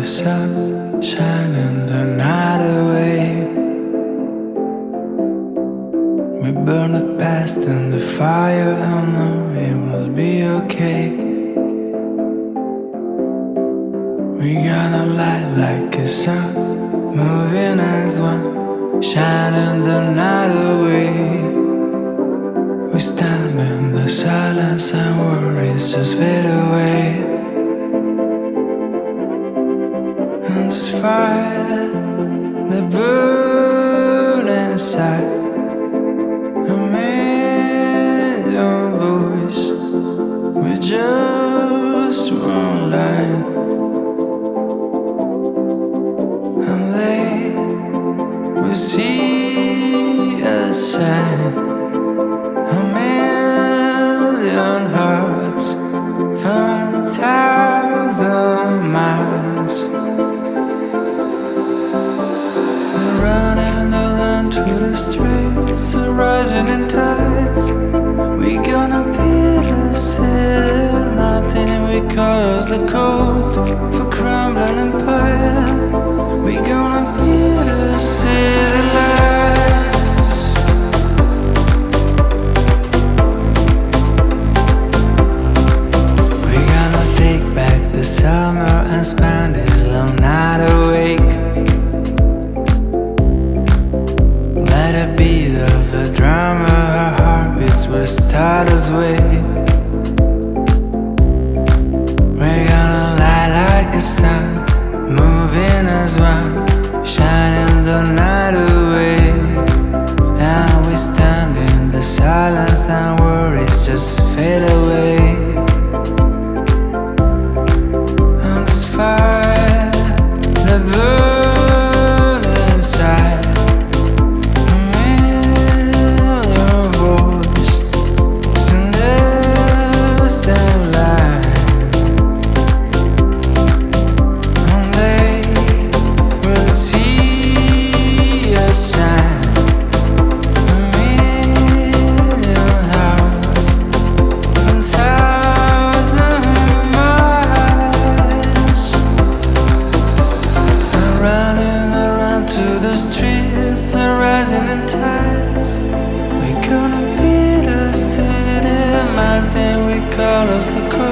a sun shining the night away. We burn the past in the fire, I know it will be okay. We gonna light like a sun, moving as one, shining the night away. We stand in the silence and worries just fade away. And this fire that burn inside, a million voices with just one line. And they will see us shine, a million hearts from 1,000 miles. We're running around through the streets, rising in tides. We gonna be the city, nothing we cause the cold for crumbling empire. We gonna be the city lights. We gonna take back the summer and spend this long night awake. Let it be the drama, our heartbeats will start us way. We're gonna light like a sun, moving as one, shining the night away. And we stand in the silence and worries just fade away. And this fire that burns inside, a million voices in the same line. And they will see us shine, a million hearts from 1,000 miles. And running around to the streets and rising in tides. We gonna be the city, melting we call us the cold.